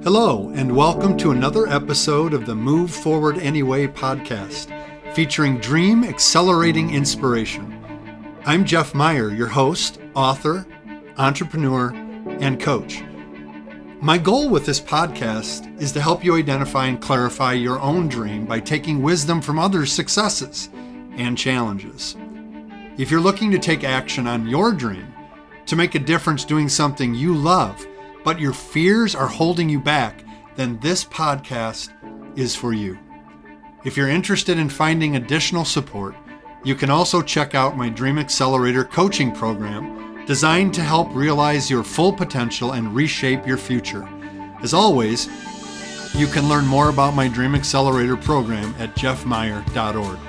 Hello, and welcome to another episode of the Move Forward Anyway podcast, featuring dream accelerating inspiration. I'm Jeff Meyer, your host, author, entrepreneur, and coach. My goal with this podcast is to help you identify and clarify your own dream by taking wisdom from others' successes and challenges. If you're looking to take action on your dream, to make a difference doing something you love, but your fears are holding you back, then this podcast is for you. If you're interested in finding additional support, you can also check out my Dream Accelerator coaching program designed to help realize your full potential and reshape your future. As always, you can learn more about my Dream Accelerator program at jeffmeyer.org.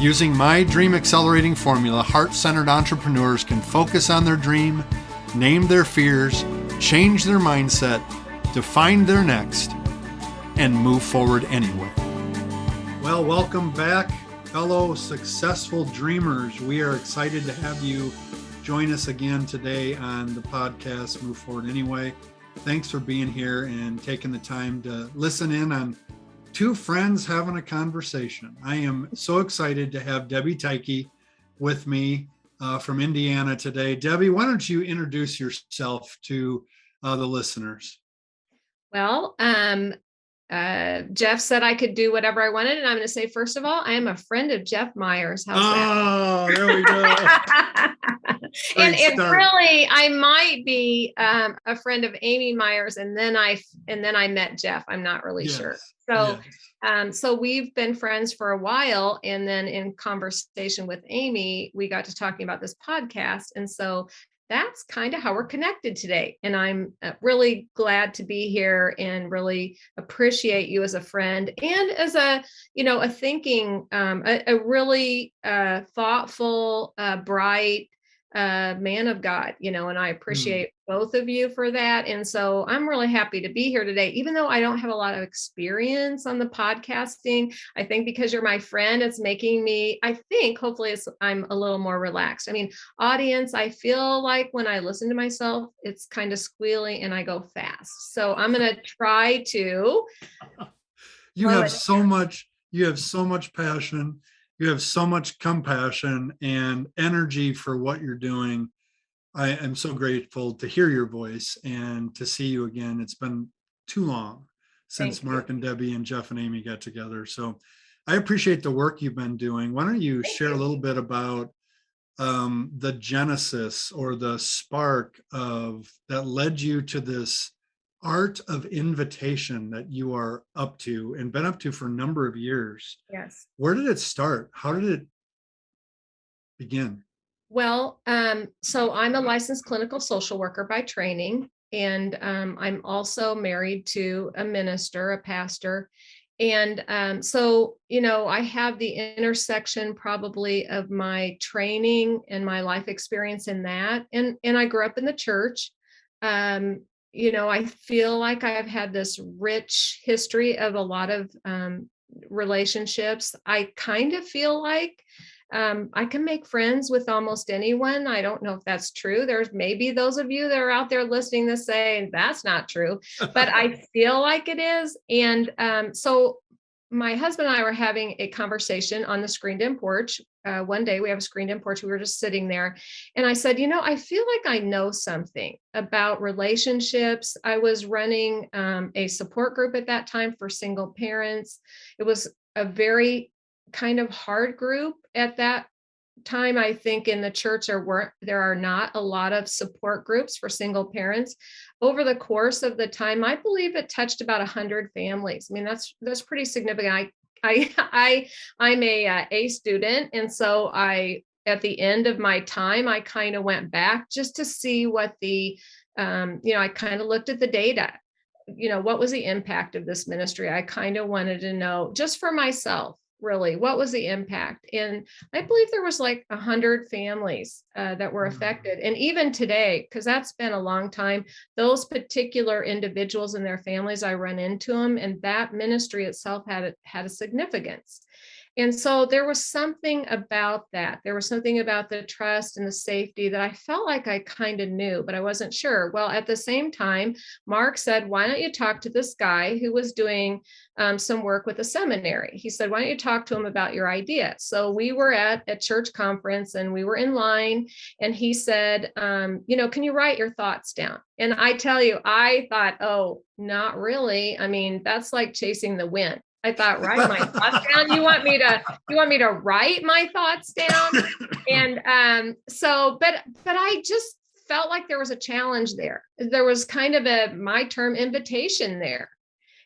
Using my Dream Accelerating formula, heart-centered entrepreneurs can focus on their dream, name their fears, change their mindset, define their next, and move forward anyway. Well, welcome back, fellow successful dreamers. We are excited to have you join us again today on the podcast, Move Forward Anyway. Thanks for being here and taking the time to listen in on two friends having a conversation. I am so excited to have Debbie Tyke with me from Indiana today. Debbie, why don't you introduce yourself to the listeners? Well, Jeff said I could do whatever I wanted, and I'm going to say, first of all, I am a friend of Jeff Meyer's. How's that? There we go. and really, I might be a friend of Amy Meyer's, and then I met Jeff. I'm not really sure. So. Yes. So we've been friends for a while, and then in conversation with Amy, we got to talking about this podcast. And so that's kind of how we're connected today. And I'm really glad to be here and really appreciate you as a friend and as a thinking, a really thoughtful, bright man of God, and I appreciate both of you for that. And so I'm really happy to be here today, even though I don't have a lot of experience on the podcasting. I think because you're my friend, it's making me, hopefully I'm a little more relaxed. I mean, audience, I feel like when I listen to myself, it's kind of squealy and I go fast. So I'm going to try to. You have so much passion. You have so much compassion and energy for what you're doing. I am so grateful to hear your voice and to see you again. It's been too long since Mark and Debbie and Jeff and Amy got together. So I appreciate the work you've been doing. Why don't you share a little bit about the genesis or the spark that led you to this art of invitation that you are up to and been up to for a number of years. Yes. Where did it start? How did it begin? Well, so I'm a licensed clinical social worker by training, and I'm also married to a minister, a pastor. And so, I have the intersection probably of my training and my life experience in that. And I grew up in the church. I feel like I've had this rich history of a lot of relationships. I kind of feel like I can make friends with almost anyone. I don't know if that's true. There's maybe those of you that are out there listening to say that's not true, but I feel like it is. And so my husband and I were having a conversation on the screened-in porch. One day we have a screened-in porch. We were just sitting there. And I said, I feel like I know something about relationships. I was running a support group at that time for single parents. It was a very kind of hard group at that time. I think in the church there are not a lot of support groups for single parents. Over the course of the time, I believe it touched about 100 families. I mean, that's pretty significant. I'm a student, and so at the end of my time, I kind of went back just to see what I kind of looked at the data. What was the impact of this ministry? I kind of wanted to know just for myself. Really, what was the impact? And I believe there was like 100 families that were affected. And even today, because that's been a long time, those particular individuals and their families, I run into them, and that ministry itself had a significance. And so there was something about that. There was something about the trust and the safety that I felt like I kind of knew, but I wasn't sure. Well, at the same time, Mark said, why don't you talk to this guy who was doing some work with a seminary? He said, why don't you talk to him about your idea? So we were at a church conference and we were in line, and he said, can you write your thoughts down? And I tell you, I thought, oh, not really. I mean, that's like chasing the wind. I thought, write my thoughts down. You want me to write my thoughts down? And but I just felt like there was a challenge there. There was kind of my term invitation there.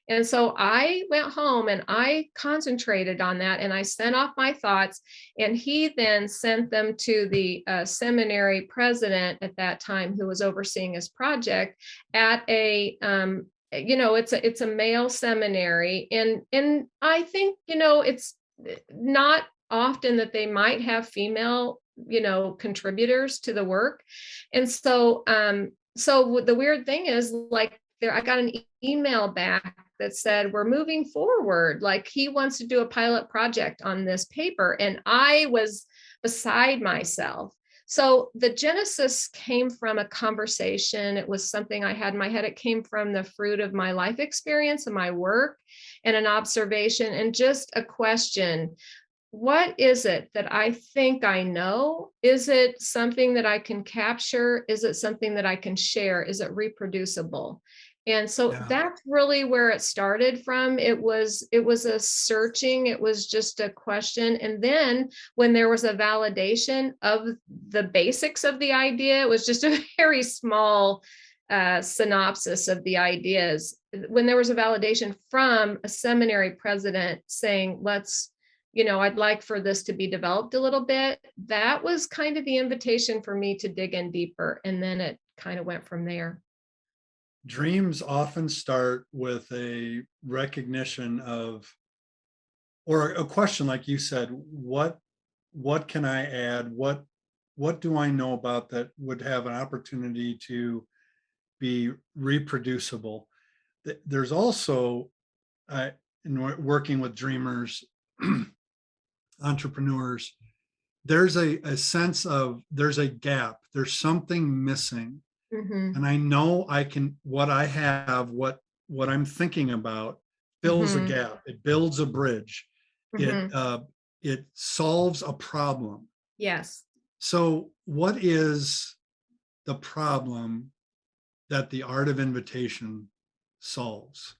And so I went home and I concentrated on that, and I sent off my thoughts, and he then sent them to the seminary president at that time, who was overseeing his project at a it's a male seminary, and I think it's not often that they might have female contributors to the work. And so the weird thing is, like, I got an email back that said, we're moving forward, like he wants to do a pilot project on this paper. And I was beside myself. So the genesis came from a conversation. It was something I had in my head. It came from the fruit of my life experience and my work, and an observation, and just a question. What is it that I think I know? Is it something that I can capture? Is it something that I can share? Is it reproducible? And so that's really where it started from. It was a searching, it was just a question. And then when there was a validation of the basics of the idea, it was just a very small synopsis of the ideas. When there was a validation from a seminary president saying, I'd like for this to be developed a little bit, that was kind of the invitation for me to dig in deeper. And then it kind of went from there. Dreams often start with a recognition of, or a question, like you said, what can I add? What do I know about that would have an opportunity to be reproducible? There's also, in working with dreamers, entrepreneurs, there's a sense of, there's a gap, there's something missing. Mm-hmm. And I know what I have, what I'm thinking about fills Mm-hmm. a gap. It builds a bridge. Mm-hmm. It solves a problem. Yes. So what is the problem that the art of invitation solves?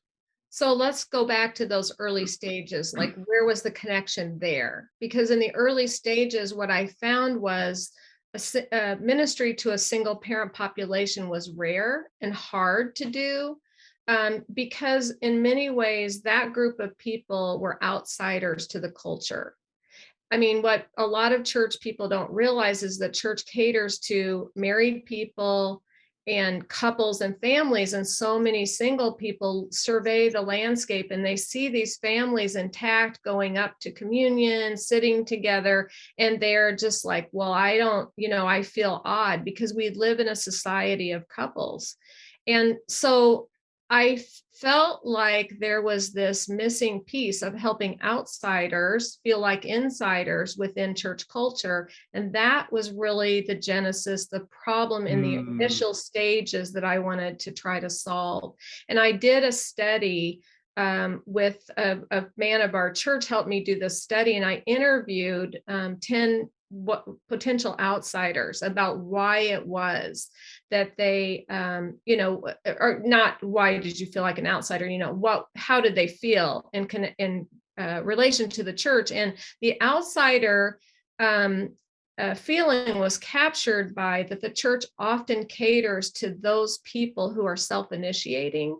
So let's go back to those early stages. Like, where was the connection there? Because in the early stages, what I found was a ministry to a single parent population was rare and hard to do, because in many ways that group of people were outsiders to the culture. I mean, what a lot of church people don't realize is that church caters to married people and couples and families, and so many single people survey the landscape and they see these families intact, going up to communion, sitting together, and they're just like, well, I feel odd because we live in a society of couples. And so I felt like there was this missing piece of helping outsiders feel like insiders within church culture. And that was really the genesis, the problem in the initial stages that I wanted to try to solve. And I did a study with a man of our church, helped me do this study, and I interviewed 10 potential outsiders about why it was that they, or not, why did you feel like an outsider? How did they feel in relation to the church? And the outsider feeling was captured by that the church often caters to those people who are self-initiating.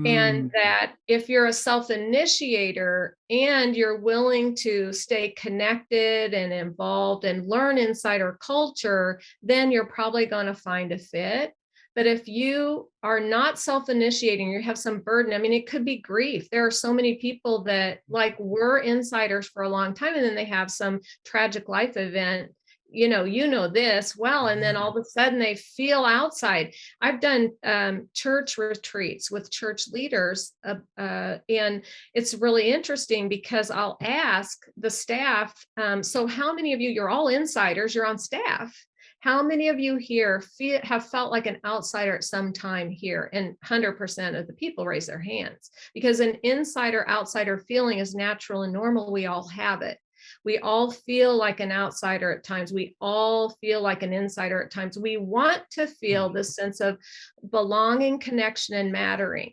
And that if you're a self-initiator and you're willing to stay connected and involved and learn insider culture, then you're probably going to find a fit. But if you are not self-initiating, you have some burden. I mean, it could be grief. There are so many people that were insiders for a long time, and then they have some tragic life event, this well, and then all of a sudden they feel outside. I've done church retreats with church leaders, and it's really interesting because I'll ask the staff, so how many of you, you're all insiders, you're on staff, how many of you here have felt like an outsider at some time here? And 100% of the people raise their hands, because an insider-outsider feeling is natural and normal. We all have it. We all feel like an outsider at times. We all feel like an insider at times. We want to feel this sense of belonging, connection, and mattering.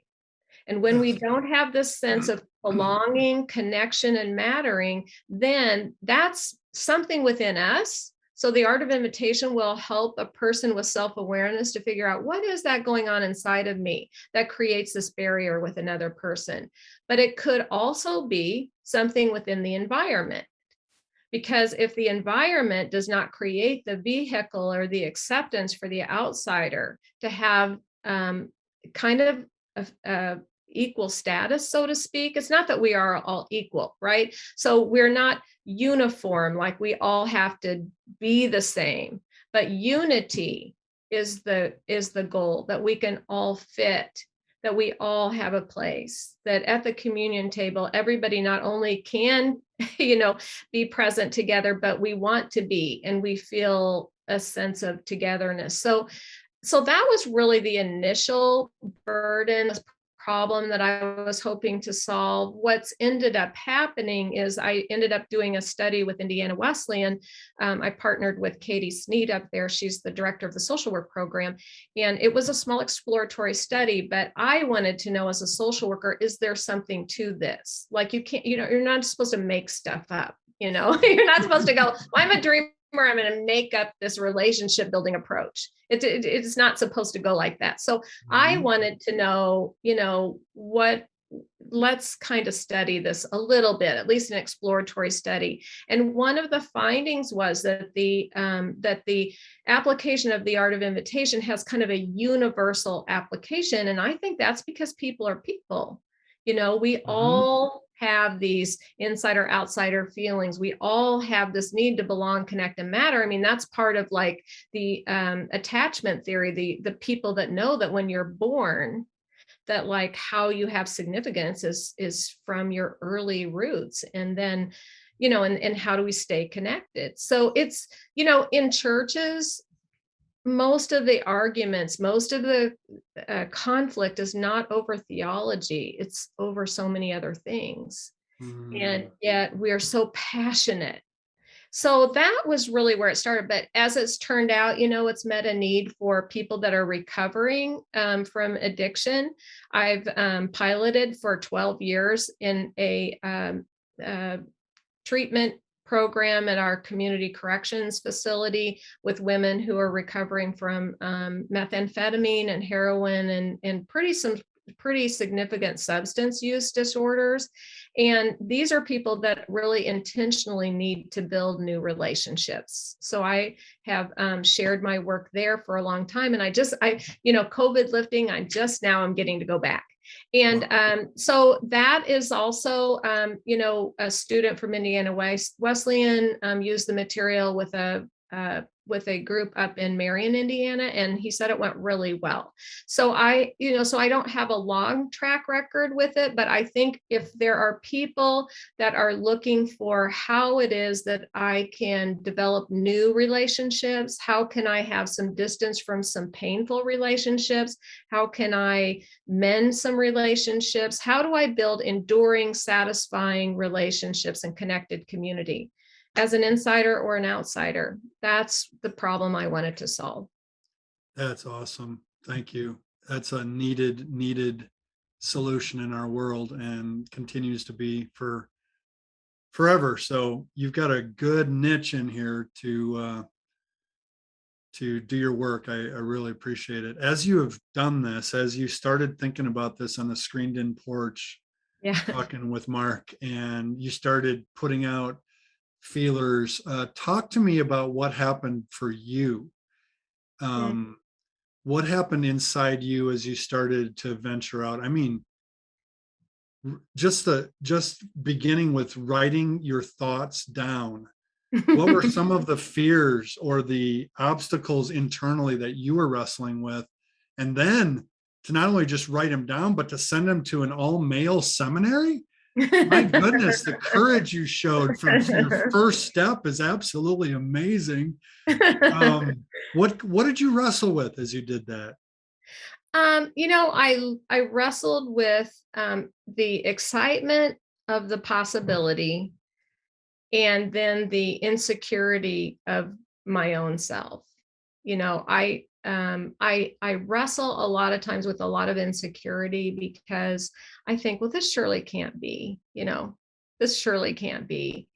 And when we don't have this sense of belonging, connection, and mattering, then that's something within us. So the art of invitation will help a person with self-awareness to figure out, what is that going on inside of me that creates this barrier with another person? But it could also be something within the environment. Because if the environment does not create the vehicle or the acceptance for the outsider to have kind of a equal status, so to speak, it's not that we are all equal, right? So we're not uniform, like we all have to be the same, but unity is the goal, that we can all fit, that we all have a place, that at the communion table, everybody not only can, be present together, but we want to be, and we feel a sense of togetherness. So that was really the initial burden, problem that I was hoping to solve. What's ended up happening is I ended up doing a study with Indiana Wesleyan. I partnered with Katie Sneed up there. She's the director of the social work program. And it was a small exploratory study, but I wanted to know, as a social worker, is there something to this? Like, you can't, you're not supposed to make stuff up. You're not supposed to go, well, I'm a dreamer, I'm going to make up this relationship building approach. It's not supposed to go like that. So I wanted to know, let's kind of study this a little bit, at least an exploratory study. And one of the findings was that the application of the art of invitation has kind of a universal application. And I think that's because people are people. We all have these insider outsider feelings. We all have this need to belong, connect, and matter. I mean, that's part of like the attachment theory, the people that know that when you're born, that like how you have significance is from your early roots. And then, and how do we stay connected? So it's, in churches, most of the arguments, most of the conflict is not over theology. It's over so many other things. And yet we are so passionate. So that was really where it started. But as it's turned out, it's met a need for people that are recovering from addiction. I've piloted for 12 years in a treatment program at our community corrections facility with women who are recovering from methamphetamine and heroin and pretty significant substance use disorders. And these are people that really intentionally need to build new relationships. So I have shared my work there for a long time. And COVID lifting, I'm getting to go back. And so that is also, a student from Indiana Wesleyan used the material with a group up in Marion, Indiana, and he said it went really well. So I don't have a long track record with it, but I think if there are people that are looking for how it is that I can develop new relationships, how can I have some distance from some painful relationships, how can I mend some relationships, how do I build enduring, satisfying relationships and connected community? As an insider or an outsider, that's the problem I wanted to solve. That's awesome. Thank you. That's a needed solution in our world and continues to be for forever. So you've got a good niche in here to do your work. I really appreciate it. As you have done this, as you started thinking about this on the screened in porch, talking with Mark, and you started putting out feelers, talk to me about what happened for you. What happened inside you as you started to venture out? I mean, just beginning with writing your thoughts down What were some of the fears or the obstacles internally that you were wrestling with? And then to not only just write them down, but to send them to an all male seminary? My goodness, the courage you showed from your first step is absolutely amazing. What did you wrestle with as you did that? I wrestled with the excitement of the possibility and then the insecurity of my own self. I wrestle a lot of times with a lot of insecurity because I think, well, this surely can't be, this surely can't be.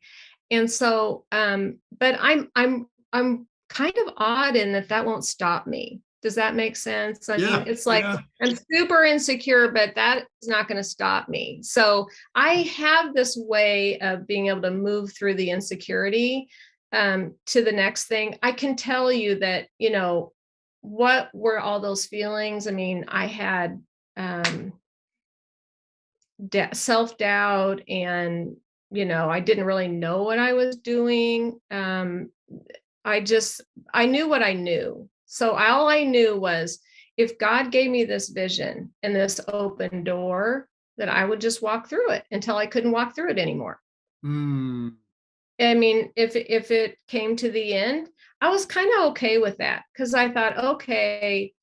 And so, but I'm kind of odd in that won't stop me. Does that make sense? I mean, Yeah, it's like yeah. I'm super insecure, but that is not going to stop me. So I have this way of being able to move through the insecurity to the next thing. I can tell you that, what were all those feelings? I mean, I had um, self-doubt, and I didn't really know what I was doing. I knew what I knew. So all I knew was, if God gave me this vision and this open door, that I would just walk through it until I couldn't walk through it anymore. Mm, I mean, if it came to the end, I was kind of okay with that, because I thought, okay,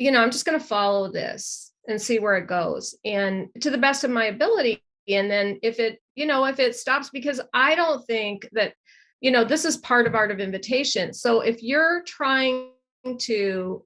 I'm just going to follow this and see where it goes, and to the best of my ability. And then if it stops, because I don't think that, this is part of art of invitation. So if you're trying to,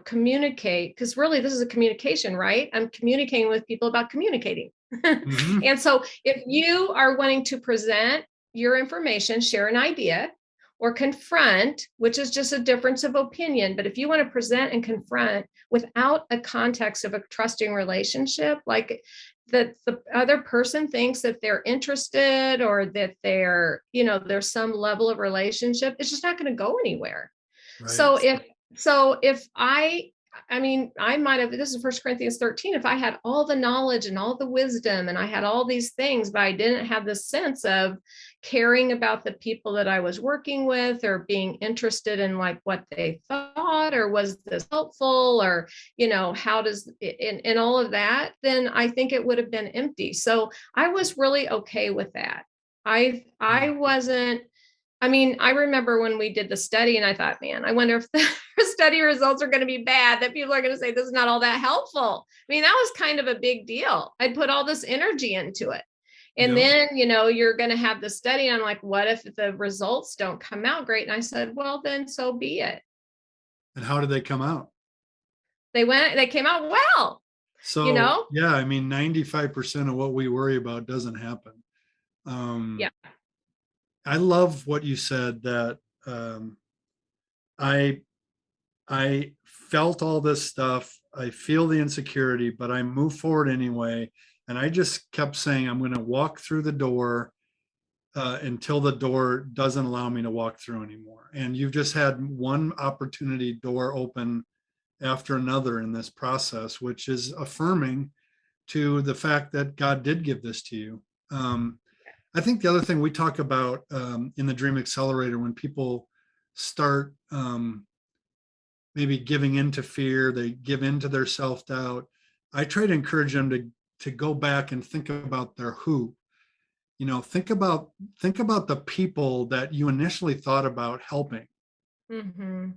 communicate, because really this is a communication, right? I'm communicating with people about communicating. mhm. And so if you are wanting to present your information, share an idea, or confront, which is just a difference of opinion. But if you want to present and confront without a context of a trusting relationship, like that the other person thinks that they're interested, or that there's some level of relationship, it's just not going to go anywhere. Right. So if I might have, this is 1 Corinthians 13. If I had all the knowledge and all the wisdom and I had all these things, but I didn't have this sense of caring about the people that I was working with, or being interested in like what they thought, or was this helpful, or, how does in all of that, then I think it would have been empty. So I was really okay with that. I Mm. wasn't, I mean, I remember when we did the study and I thought, man, I wonder if the study results are going to be bad, that people are going to say this is not all that helpful. I mean, that was kind of a big deal. I'd put all this energy into it. And Yep. then, you're going to have the study. And I'm like, what if the results don't come out great? And I said, well, then so be it. And how did they come out? They came out well, you So, know? yeah, I mean, 95% of what we worry about doesn't happen. Yeah. Um, I love what you said that um, I I felt all this stuff. I feel the insecurity, but I move forward anyway. And I just kept saying, I'm going to walk through the door until the door doesn't allow me to walk through anymore. And you've just had one opportunity door open after another in this process, which is affirming to the fact that God did give this to you. I think the other thing we talk about in the Dream Accelerator, when people start maybe giving into fear, they give into their self doubt. I try to encourage them to go back and think about their who. Think about the people that you initially thought about helping, Mm-hmm.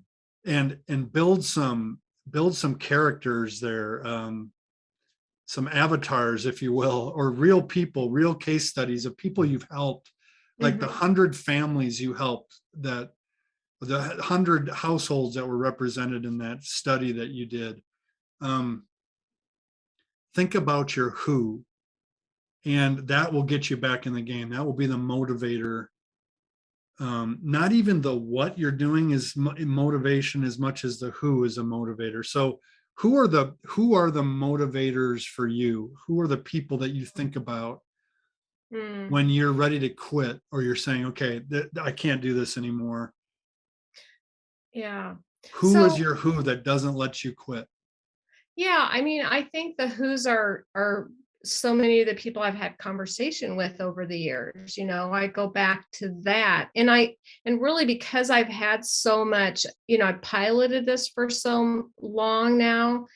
and build some characters there, some avatars, if you will, or real people, real case studies of people you've helped, like the Mm-hmm. 100 families you helped, that the 100 households that were represented in that study that you did. um, think about your who, and that will get you back in the game. That will be the motivator. Not even the what you're doing is motivation as much as the who is a motivator. So who are the motivators for you? Who are the people that you think about Mm. when you're ready to quit, or you're saying, okay, I can't do this anymore? Yeah. Who is So your who that doesn't let you quit? yeah, I mean, I think the who's are so many of the people I've had conversation with over the years, I go back to that. And really because I've had so much, I piloted this for so long now.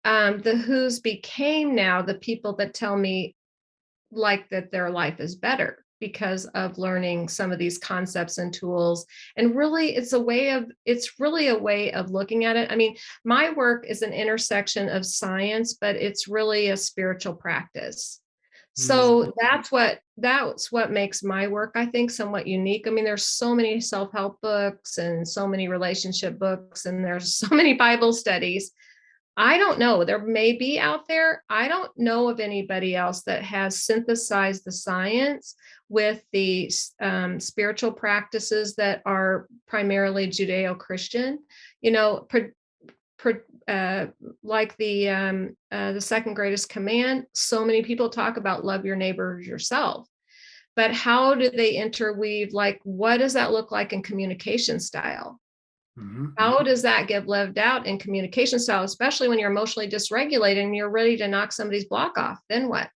The who's became now the people that tell me like that their life is better because of learning some of these concepts and tools. And really it's really a way of looking at it. I mean, my work is an intersection of science, but it's really a spiritual practice. So that's what makes my work, I think, somewhat unique. I mean, there's so many self-help books and so many relationship books, and there's so many Bible studies. I don't know. There may be out there. I don't know of anybody else that has synthesized the science with the spiritual practices that are primarily Judeo-Christian. You know, like the second greatest command. So many people talk about love your neighbor as yourself, but how do they interweave? Like, what does that look like in communication style? How does that get lived out in communication style, especially when you're emotionally dysregulated and you're ready to knock somebody's block off? Then what?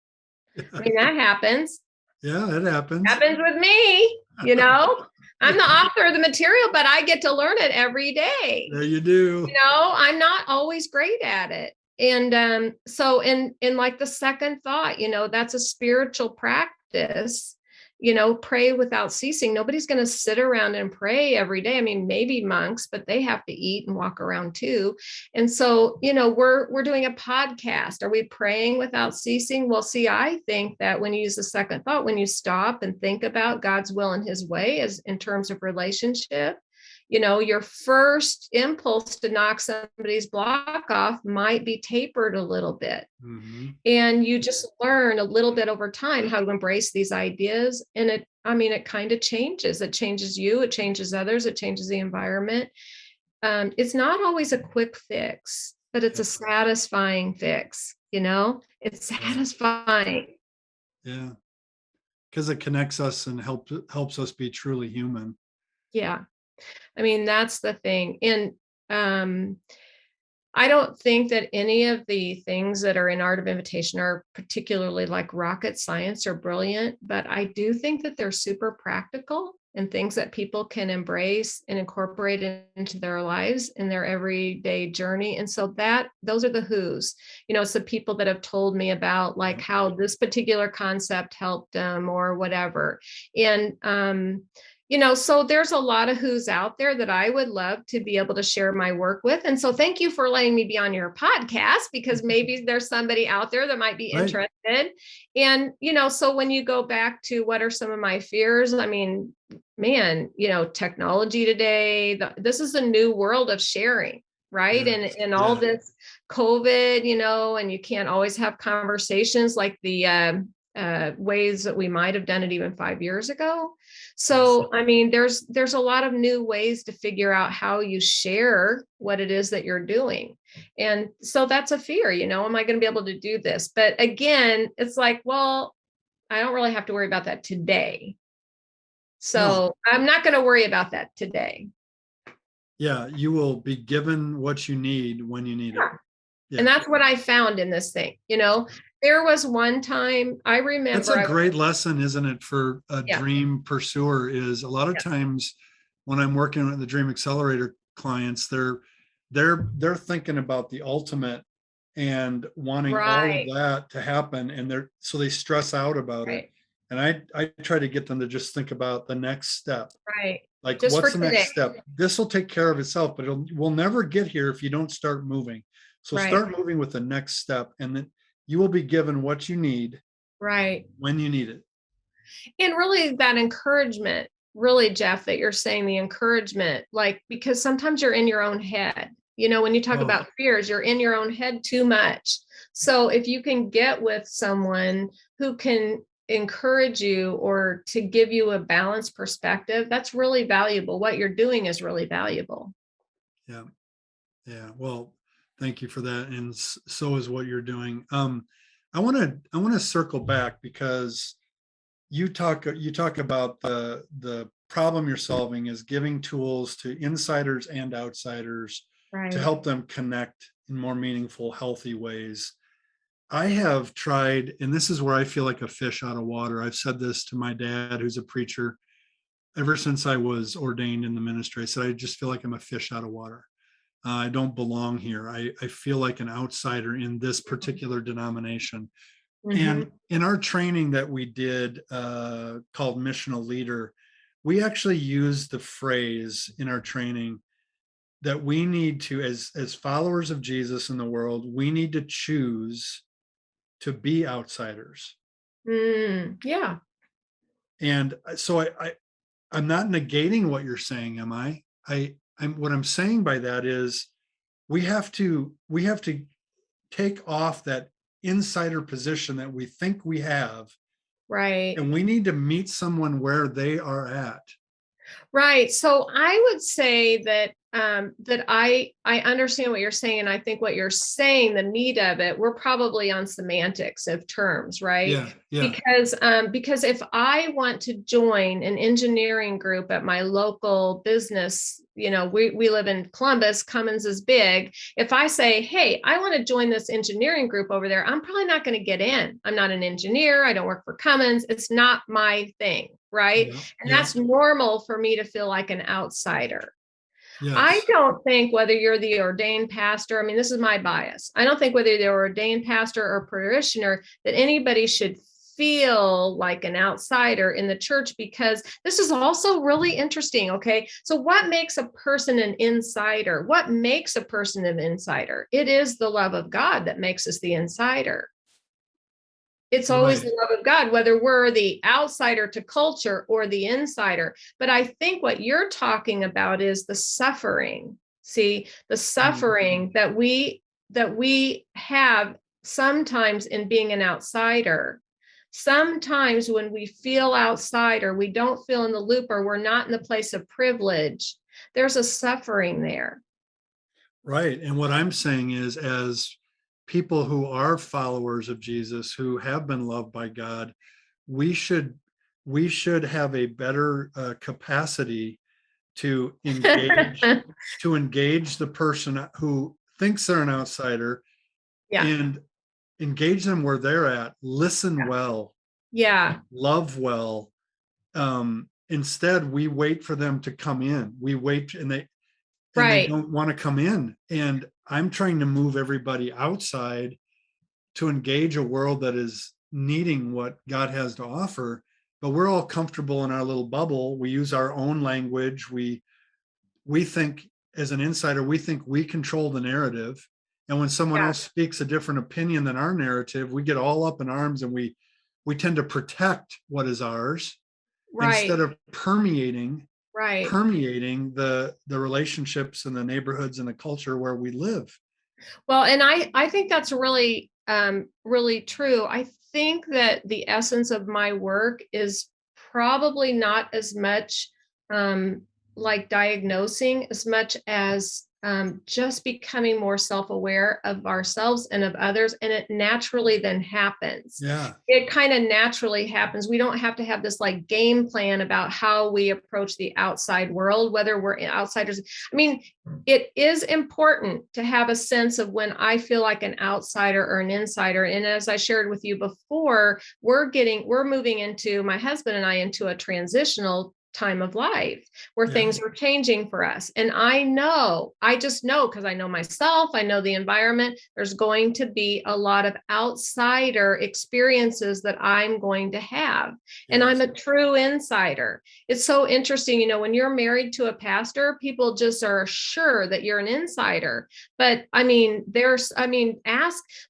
I mean, that happens. Yeah, it happens. Happens with me, I'm the author of the material, but I get to learn it every day. Yeah, you do. I'm not always great at it. And so in like the second thought, that's a spiritual practice. Pray without ceasing. Nobody's going to sit around and pray every day. I mean, maybe monks, but they have to eat and walk around too. And so, we're doing a podcast. Are we praying without ceasing? Well, see, I think that when you use the second thought, when you stop and think about God's will and his way as in terms of relationship, your first impulse to knock somebody's block off might be tapered a little bit. And you just learn a little bit over time how to embrace these ideas. And it kind of changes. It changes you, it changes others, it changes the environment. It's not always a quick fix, but it's a satisfying fix, it's satisfying. Yeah. Because it connects us and helps us be truly human. Yeah. I mean, that's the thing. And I don't think that any of the things that are in Art of Invitation are particularly like rocket science or brilliant, but I do think that they're super practical and things that people can embrace and incorporate into their lives in their everyday journey. And so those are the who's, it's the people that have told me about like how this particular concept helped them or whatever. And, so there's a lot of who's out there that I would love to be able to share my work with. And so thank you for letting me be on your podcast, because maybe there's somebody out there that might be interested. And, so when you go back to what are some of my fears, I mean, man, technology today, this is a new world of sharing, right? And all this COVID, and you can't always have conversations like the ways that we might have done it even 5 years ago. So, I mean, there's a lot of new ways to figure out how you share what it is that you're doing. And so that's a fear, am I going to be able to do this? But again, it's like, well, I don't really have to worry about that today. So I'm not going to worry about that today. Yeah, you will be given what you need when you need it. Yeah. And that's what I found in this thing. There was one time I remember. That's a great lesson, isn't it, for a dream pursuer? Is a lot of times when I'm working with the Dream Accelerator clients, they're thinking about the ultimate and wanting all of that to happen, and so they stress out about it. And I try to get them to just think about the next step. Right. Like, just what's the next step? This will take care of itself, but we'll never get here if you don't start moving. So start moving with the next step, and then you will be given what you need when you need it. And really that encouragement, really, Jeff, that you're saying the encouragement, like, because sometimes you're in your own head, when you talk about fears, you're in your own head too much. So if you can get with someone who can encourage you or to give you a balanced perspective, that's really valuable. What you're doing is really valuable. Yeah. Yeah. Well, thank you for that. And so is what you're doing. I want to circle back, because you talk about the problem you're solving is giving tools to insiders and outsiders to help them connect in more meaningful, healthy ways. I have tried, and this is where I feel like a fish out of water. I've said this to my dad, who's a preacher, ever since I was ordained in the ministry. I said, I just feel like I'm a fish out of water. I don't belong here. I feel like an outsider in this particular denomination. And Mhm. in our training that we did called Missional Leader, we actually used the phrase in our training that we need to, as followers of Jesus in the world, we need to choose to be outsiders. Yeah. And so I'm not negating what you're saying, am I? I'm what I'm saying by that is we have to take off that insider position that we think we have, Right. and we need to meet someone where they are at. Right. So I would say that that I understand what you're saying, and I think what you're saying, the meat of it, we're probably on semantics of terms, right? Yeah, yeah, Because if I want to join an engineering group at my local business, we live in Columbus, Cummins is big. If I say, hey, I want to join this engineering group over there, I'm probably not going to get in. I'm not an engineer. I don't work for Cummins. It's not my thing, right? yeah, And yeah, that's normal for me to feel like an outsider. I yes, don't think whether you're the ordained pastor, I mean, this is my bias. I don't think whether they're ordained pastor or parishioner that anybody should feel like an outsider in the church, because this is also really interesting. Okay. So, what makes a person an insider? What makes a person an insider? It is the love of God that makes us the insider. It's always right, the love of God, whether we're the outsider to culture or the insider. But I think what you're talking about is the suffering. See, the mm, suffering that we have sometimes in being an outsider. Sometimes when we feel outsider, we don't feel in the loop, or we're not in the place of privilege. There's a suffering there. right. And what I'm saying is, as people who are followers of Jesus, who have been loved by God, we should we should have a better capacity to engage to engage the person who thinks they're an outsider, Yeah. and engage them where they're at, listen well, Yeah. love well. Instead, we wait for them to come in. We wait, and they Right. don't want to come in. And I'm trying to move everybody outside to engage a world that is needing what God has to offer. But we're all comfortable in our little bubble. We use our own language. We think, as an insider, we think we control the narrative. And when someone Yeah. else speaks a different opinion than our narrative, we get all up in arms, and we tend to protect what is ours instead Right. of permeating Right. permeating the relationships and the neighborhoods and the culture where we live. Well, and I think that's really really true. I think that the essence of my work is probably not as much like diagnosing, as much as just becoming more self-aware of ourselves and of others, and it naturally then happens. Yeah, It kind of naturally happens. We don't have to have this like game plan about how we approach the outside world, whether we're outsiders. I mean, it is important to have a sense of when I feel like an outsider or an insider. And as I shared with you before, we're moving into, my husband and I, into a transitional time of life where yeah, things are changing for us. And I just know, because I know myself, I know the environment, there's going to be a lot of outsider experiences that I'm going to have. And I'm yes, a true insider. It's so interesting, when you're married to a pastor, people just are sure that you're an insider. But I mean,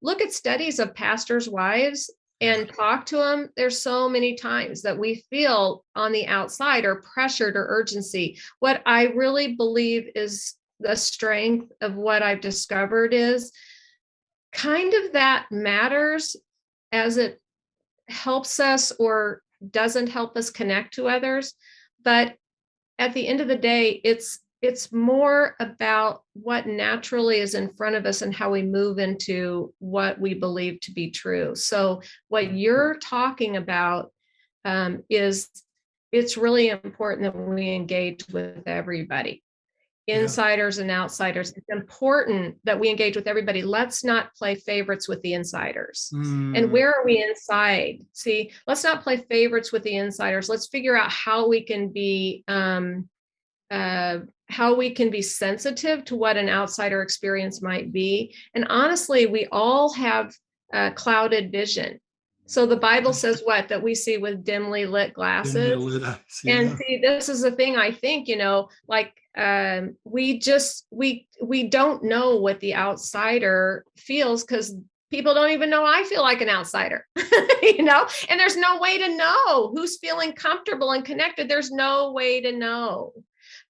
look at studies of pastors' wives yeah, and talk to them. There's so many times that we feel on the outside, or pressured, or urgency. What I really believe is the strength of what I've discovered is kind of that matters, as it helps us or doesn't help us connect to others. But at the end of the day, it's more about what naturally is in front of us and how we move into what we believe to be true. So what you're talking about is, it's really important that we engage with everybody. insiders and outsiders. It's important that we engage with everybody. Let's not play favorites with the insiders. And where are we inside? See, let's not play favorites with the insiders. Let's figure out how we can be sensitive to what an outsider experience might be. And honestly, we all have clouded vision. So the Bible says what? That we see with dimly lit glasses. Dimly lit eyes, yeah. And see, this is the thing, I think, like we don't know what the outsider feels, because people don't even know I feel like an outsider, and there's no way to know who's feeling comfortable and connected. There's no way to know.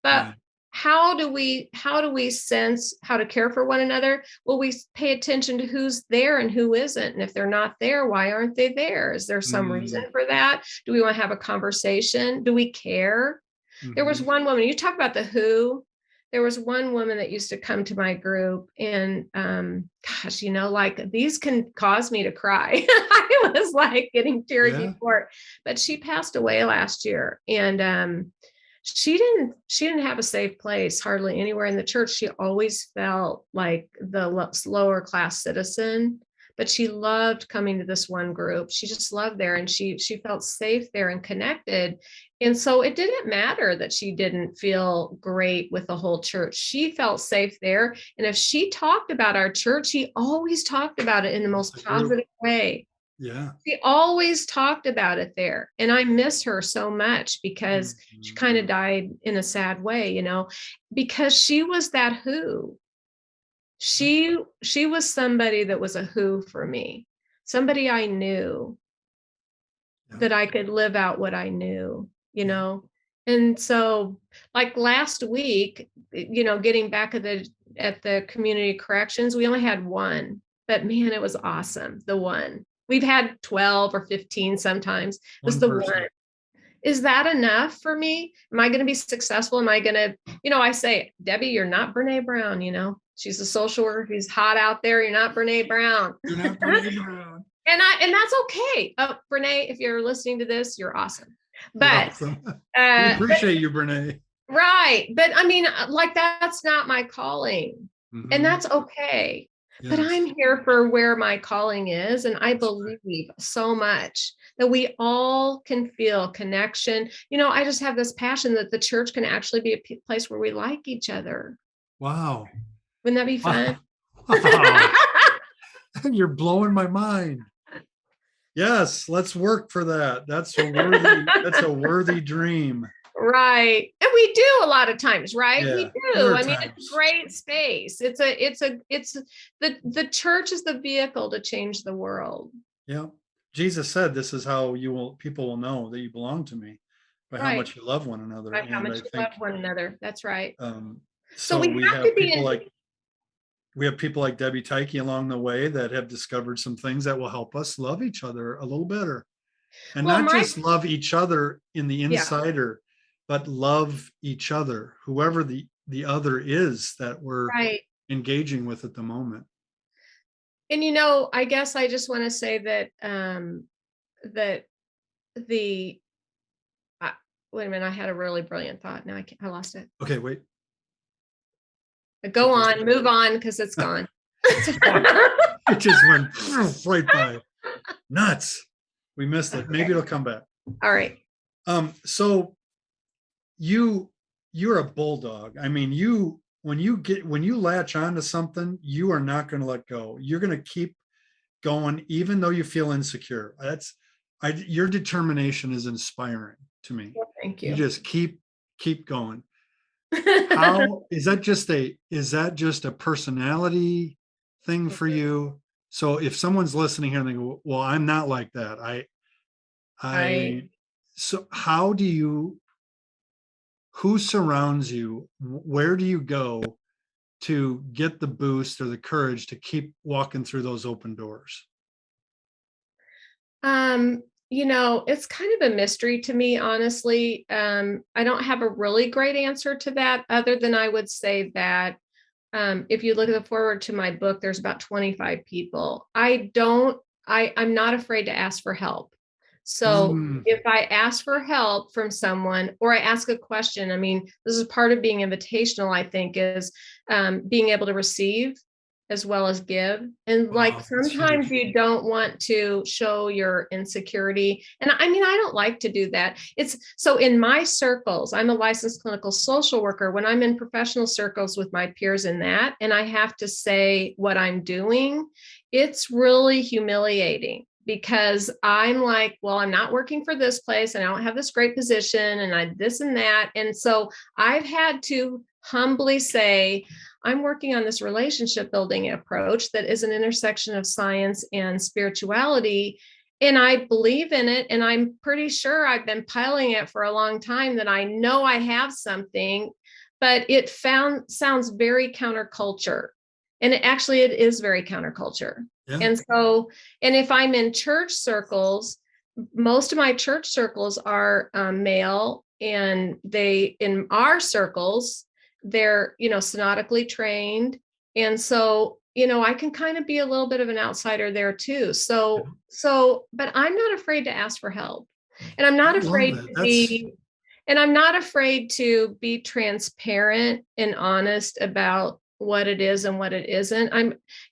But how do we sense how to care for one another? Well, we pay attention to who's there and who isn't. And if they're not there, why aren't they there? Is there some reason for that? Do we want to have a conversation? Do we care? There was one woman, you talk about the who. There was one woman that used to come to my group, and gosh, like these can cause me to cry. I was like getting teary before, but she passed away last year, and she didn't have a safe place hardly anywhere in the church. She always felt like the lower class citizen, but she loved coming to this one group. She just loved there, and she felt safe there and connected. And so it didn't matter that she didn't feel great with the whole church. She felt safe there. And if she talked about our church, she always talked about it in the most positive way. Yeah. She always talked about it there. And I miss her so much, because she kind of died in a sad way, because she was that who. She was somebody that was a who for me, somebody I knew, that I could live out what I knew, And so like last week, getting back at the community corrections, we only had one, but man, it was awesome. The one. We've had 12 or 15 sometimes. It was the one. Is that enough for me? Am I going to be successful? Am I going to, I say, Debbie, you're not Brene Brown, she's a social worker. She's hot out there. You're not Brene Brown. You're not Brene Brown. And that's okay. Brene, if you're listening to this, you're awesome. But awesome. We appreciate you, Brene. Right. But I mean, like, that's not my calling. And that's okay. Yes. But I'm here for where my calling is. And I believe so much that we all can feel connection. I just have this passion that the church can actually be a place where we like each other. Wow. Wouldn't that be fun? Wow. You're blowing my mind. Yes, let's work for that. That's a worthy dream. Right. And we do a lot of times, right? Yeah, we do. I mean, it's a great space. The church is the vehicle to change the world. Yeah. Jesus said, this is how people will know that you belong to me, by how much you love one another. By how much you love one another. That's right. So we have people like Debbie Tyke along the way that have discovered some things that will help us love each other a little better. And not just love each other in the insider, but love each other, whoever the other is that we're engaging with at the moment. And, I guess I just want to say that, wait a minute, I had a really brilliant thought. Now I lost it. Okay, wait. Go on, move on, because it's gone. It just went right by. Nuts. We missed it. Maybe it'll come back. All right. So you're a bulldog. I mean, when you latch onto something, you are not going to let go. You're going to keep going, even though you feel insecure. Your determination is inspiring to me. Well, thank you. You just keep going. How is that just a personality thing for you? So if someone's listening here and they go, well, I'm not like that. So who surrounds you? Where do you go to get the boost or the courage to keep walking through those open doors? It's kind of a mystery to me, honestly. I don't have a really great answer to that, other than I would say that if you look at the forward to my book, there's about 25 people. I'm not afraid to ask for help. So if I ask for help from someone or I ask a question, I mean, this is part of being invitational, I think, is being able to receive as well as give. And like Wow, that's sometimes huge. you don't want to show your insecurity. And I mean, I don't like to do that. It's so in my circles, I'm a licensed clinical social worker. When I'm in professional circles with my peers in that, and I have to say what I'm doing, it's really humiliating because I'm like, well, I'm not working for this place and I don't have this great position and I this and that. And so I've had to humbly say, I'm working on this relationship building approach that is an intersection of science and spirituality. And I believe in it. And I'm pretty sure I've been piling it for a long time that I know I have something, but it sounds very counterculture. And it is very counterculture. Yeah. And so, and if I'm in church circles, most of my church circles are male, and in our circles, they're, synodically trained. And so, I can kind of be a little bit of an outsider there too. But I'm not afraid to ask for help. And I'm not I love afraid that. to be, and I'm not afraid to be transparent and honest about what it is and what it isn't.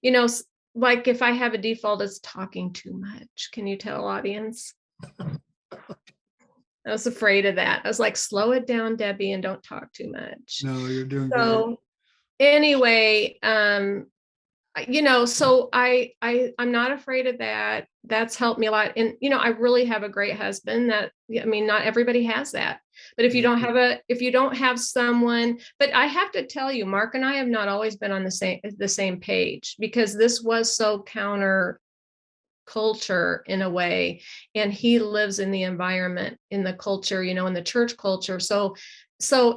You know, like if I have a default, it's talking too much. Can you tell, audience? I was afraid of that. I was like, slow it down, Debbie, and don't talk too much. No, you're doing great. So anyway, so I'm not afraid of that. That's helped me a lot. And, I really have a great husband not everybody has that, but if you don't have someone, but I have to tell you, Mark and I have not always been on the same page, because this was so counter culture in a way, and he lives in the environment, in the culture, in the church culture. So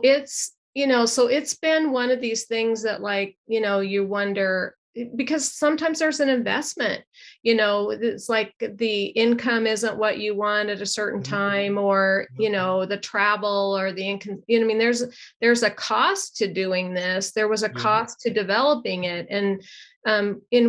it's been one of these things that, like, you wonder, because sometimes there's an investment, it's like the income isn't what you want at a certain time, or the travel, or the income, I mean, there's a cost to doing this. There was a cost to developing it, and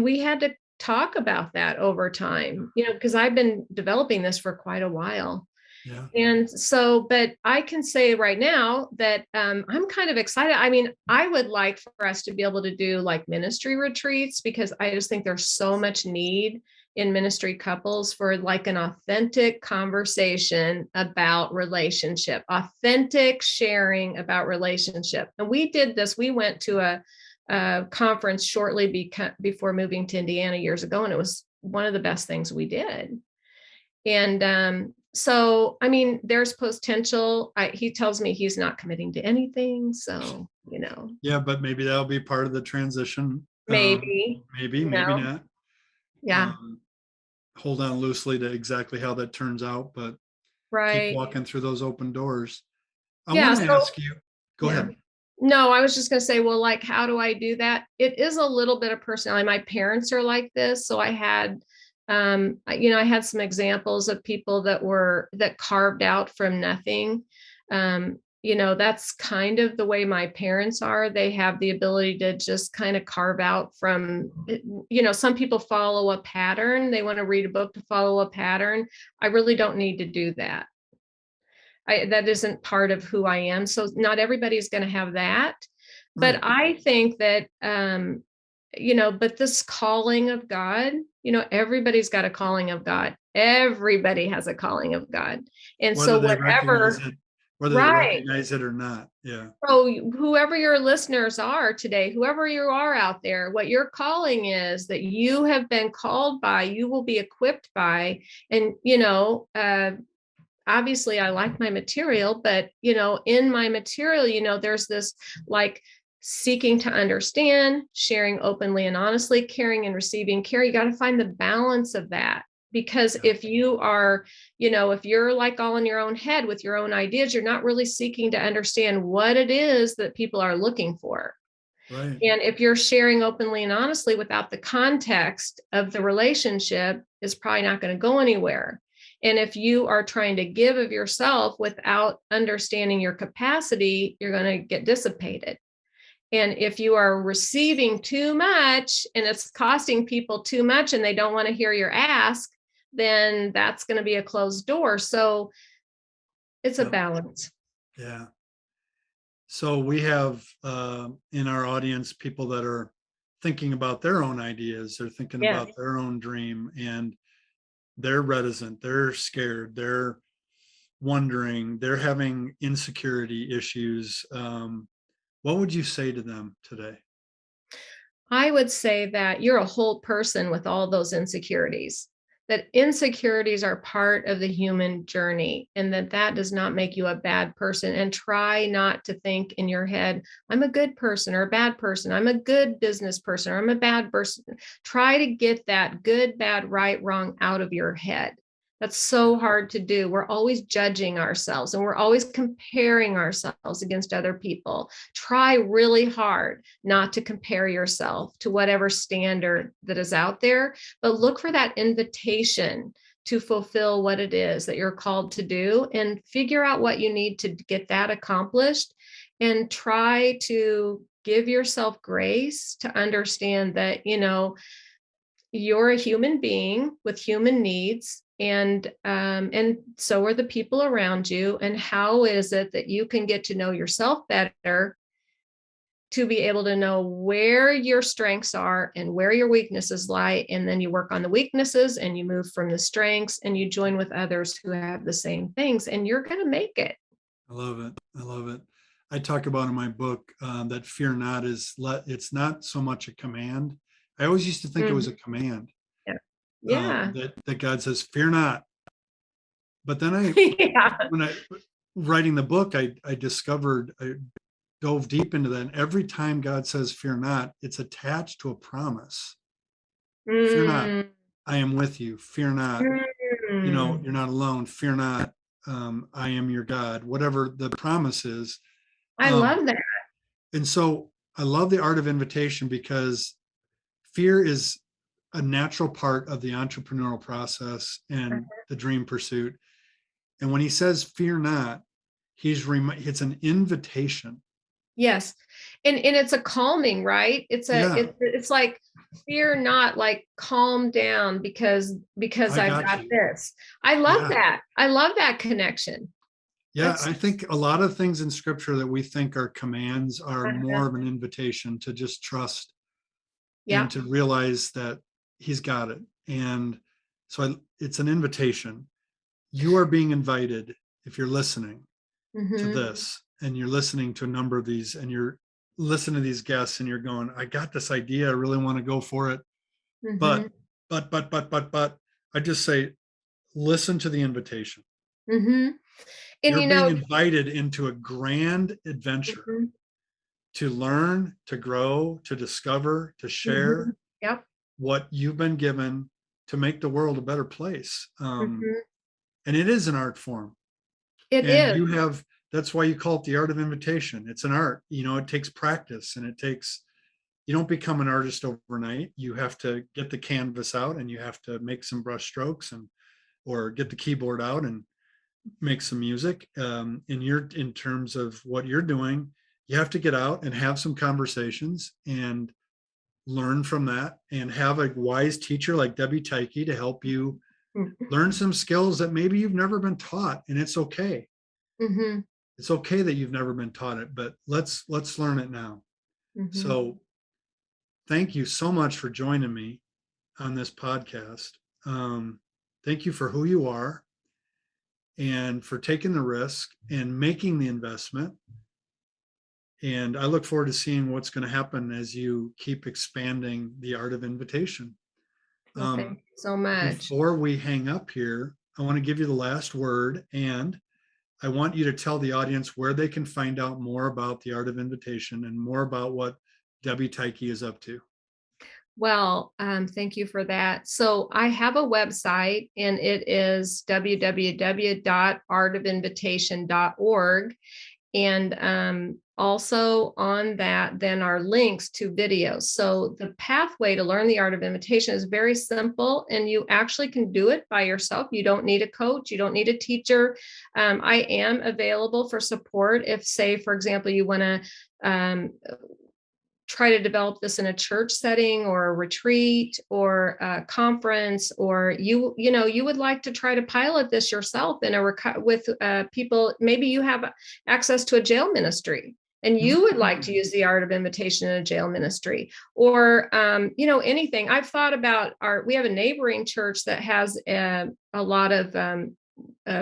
we had to talk about that over time, because I've been developing this for quite a while. Yeah. And so, but I can say right now that I'm kind of excited. I mean, I would like for us to be able to do like ministry retreats, because I just think there's so much need in ministry couples for like an authentic conversation about relationship, authentic sharing about relationship. And we did this. We went to a conference shortly before moving to Indiana years ago, and it was one of the best things we did. And so, I mean, there's potential. He tells me he's not committing to anything, so Yeah, but maybe that'll be part of the transition. Maybe, maybe not. Yeah. Hold on loosely to exactly how that turns out, but Right. keep walking through those open doors. I Yeah. want to ask you, go ahead. No, I was just going to say, well, like, how do I do that? It is a little bit of personality. My parents are like this. So I had, I had some examples of people that carved out from nothing. That's kind of the way my parents are. They have the ability to just kind of carve out from, some people follow a pattern. They want to read a book to follow a pattern. I really don't need to do that. That isn't part of who I am. So not everybody's going to have that. But I think that, but this calling of God, everybody's got a calling of God. Everybody has a calling of God. And whether so whether they recognize it or not. Yeah. So whoever your listeners are today, whoever you are out there, what your calling is that you have been called by, you will be equipped by. And, obviously I like my material, but, in my material, there's this like seeking to understand, sharing openly and honestly, caring and receiving care. You got to find the balance of that. Because if you are, if you're like all in your own head with your own ideas, you're not really seeking to understand what it is that people are looking for. Right. And if you're sharing openly and honestly without the context of the relationship, it's probably not going to go anywhere. And if you are trying to give of yourself without understanding your capacity, you're going to get dissipated. And if you are receiving too much and it's costing people too much and they don't want to hear your ask, then that's going to be a closed door. So it's a Yep. balance. Yeah. So we have in our audience people that are thinking about their own ideas, they're thinking Yeah. about their own dream, and they're reticent, they're scared, they're wondering, they're having insecurity issues. What would you say to them today? I would say that you're a whole person with all those insecurities, that insecurities are part of the human journey, and that does not make you a bad person. And try not to think in your head, I'm a good person or a bad person. I'm a good business person or I'm a bad person. Try to get that good, bad, right, wrong out of your head. That's so hard to do. We're always judging ourselves and we're always comparing ourselves against other people. Try really hard not to compare yourself to whatever standard that is out there, but look for that invitation to fulfill what it is that you're called to do and figure out what you need to get that accomplished, and try to give yourself grace to understand that, you're a human being with human needs, and so are the people around you. And how is it that you can get to know yourself better to be able to know where your strengths are and where your weaknesses lie, and then you work on the weaknesses and you move from the strengths and you join with others who have the same things, and you're going to make it. I love it. I love it. I talk about in my book that fear not it's not so much a command. I always used to think it was a command, Yeah. Yeah. that God says, fear not. But then Yeah. when I writing the book, I discovered, I dove deep into that. And every time God says, fear not, it's attached to a promise. Fear not, Mm. I am with you. Fear not, Mm. you're not alone. Fear not, I am your God, whatever the promise is. I Um, love that. and so I love the art of invitation because fear is a natural part of the entrepreneurial process and the dream pursuit. And when he says, fear not, it's an invitation. Yes. And it's a calming, right? Yeah, It's like, fear not, like calm down because I I've got got you. this. I love Yeah. that. I love that connection. Yeah. That's I think a lot of things in scripture that we think are commands are more uh-huh. of an invitation to just trust and Yep. to realize that he's got it. And so it's an invitation. You are being invited, if you're listening to Mm-hmm. this and you're listening to a number of these and you're listening to these guests and you're going, I got this idea. I really want to go for it. Mm-hmm. But, but, I just say, listen to the invitation. Mm-hmm. And You're being invited into a grand adventure mhm, to learn, to grow, to discover, to mhm. share Yep. what you've been given to make the world a better place. Mhm. And it is an art form. It And is. that's why you call it the art of invitation. It's an art, it takes practice and you don't become an artist overnight. You have to get the canvas out and you have to make some brush strokes or get the keyboard out and make some music. In terms of what you're doing, you have to get out and have some conversations and learn from that and have a wise teacher like Debbie Tyke to help you learn some skills that maybe you've never been taught. And it's okay. Mm-hmm. It's okay that you've never been taught it, but let's learn it now. Mm-hmm. So thank you so much for joining me on this podcast. Um, Thank you for who you are and for taking the risk and making the investment. And I look forward to seeing what's going to happen as you keep expanding the art of invitation. Well, thank you so much. Before we hang up here, I want to give you the last word, and I want you to tell the audience where they can find out more about the art of invitation and more about what Debbie Tyke is up to. Well, thank you for that. So I have a website, and it is www.artofinvitation.org. And also on that, then are links to videos. So the pathway to learn the art of invitation is very simple, and you actually can do it by yourself. You don't need a coach. You don't need a teacher. I am available for support if, say, for example, you want to try to develop this in a church setting or a retreat or a conference, or you would like to try to pilot this yourself in with people, maybe you have access to a jail ministry and you would like to use the art of invitation in a jail ministry, or anything. I've thought about we have a neighboring church that has a lot of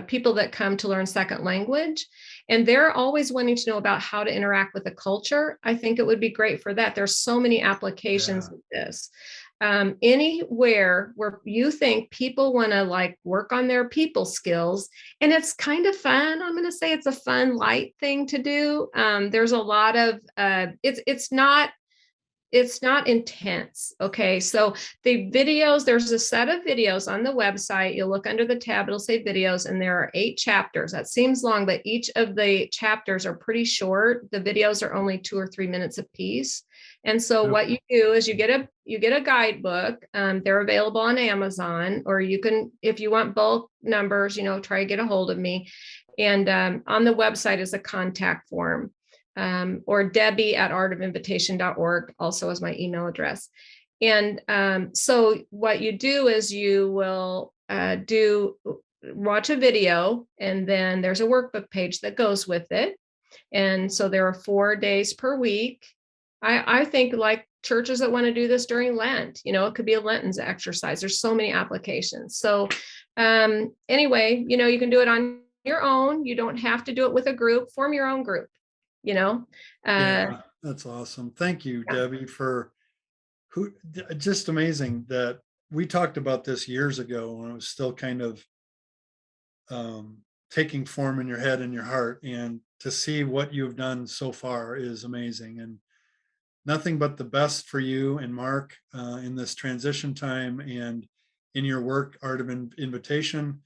people that come to learn second language, and they're always wanting to know about how to interact with the culture. I think it would be great for that. There's so many applications of this. Anywhere where you think people want to like work on their people skills, and it's kind of fun. I'm going to say it's a fun, light thing to do. There's a lot of it's not intense. Okay. So the videos, there's a set of videos on the website. You'll look under the tab, it'll say videos, and there are 8 chapters. That seems long, but each of the chapters are pretty short. The videos are only 2 or 3 minutes apiece. And so what you do is you get a guidebook. They're available on Amazon, or you can, if you want bulk numbers, try to get a hold of me. And on the website is a contact form. Or Debbie@artofinvitation.org also is my email address. And so what you do is you will watch a video, and then there's a workbook page that goes with it. And so there are 4 days per week. I think like churches that want to do this during Lent, it could be a Lenten exercise. There's so many applications. So anyway, you can do it on your own. You don't have to do it with a group. Form your own group. Yeah, that's awesome. Thank you, Debbie, just amazing that we talked about this years ago when it was still kind of taking form in your head and your heart, and to see what you've done so far is amazing, and nothing but the best for you and Mark in this transition time and in your work, Art of Invitation.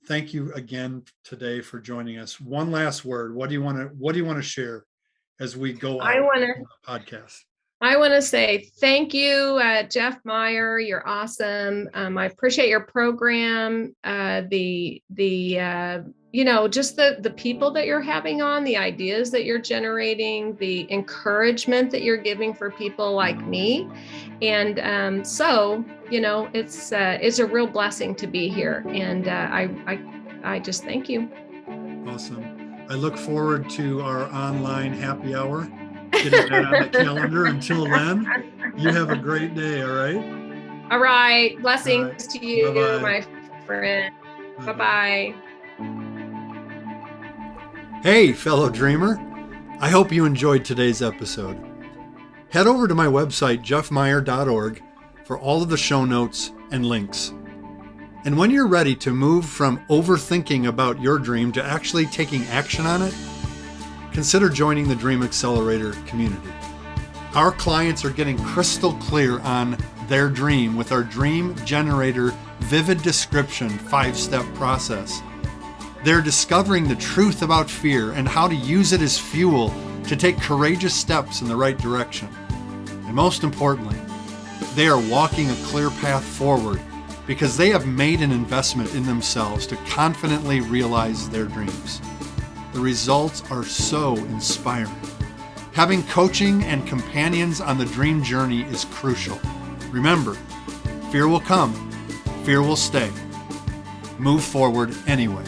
Thank you again today for joining us. One last word. What do you want to share as we go out on the podcast? I want to say thank you, Jeff Meyer. You're awesome. I appreciate your program. Just the people that you're having on, the ideas that you're generating, the encouragement that you're giving for people like me. And so it's a real blessing to be here. And I just thank you. Awesome. I look forward to our online happy hour. Getting that on the calendar. Until then, you have a great day. All right. All right. Blessings to you, Bye-bye. my friend. Bye-bye. Hey, fellow dreamer. I hope you enjoyed today's episode. Head over to my website, jeffmeyer.org, for all of the show notes and links. And when you're ready to move from overthinking about your dream to actually taking action on it, consider joining the Dream Accelerator community. Our clients are getting crystal clear on their dream with our Dream Generator Vivid Description 5-step process. They're discovering the truth about fear and how to use it as fuel to take courageous steps in the right direction. And most importantly, they are walking a clear path forward because they have made an investment in themselves to confidently realize their dreams. The results are so inspiring. Having coaching and companions on the dream journey is crucial. Remember, fear will come, fear will stay. Move forward anyway.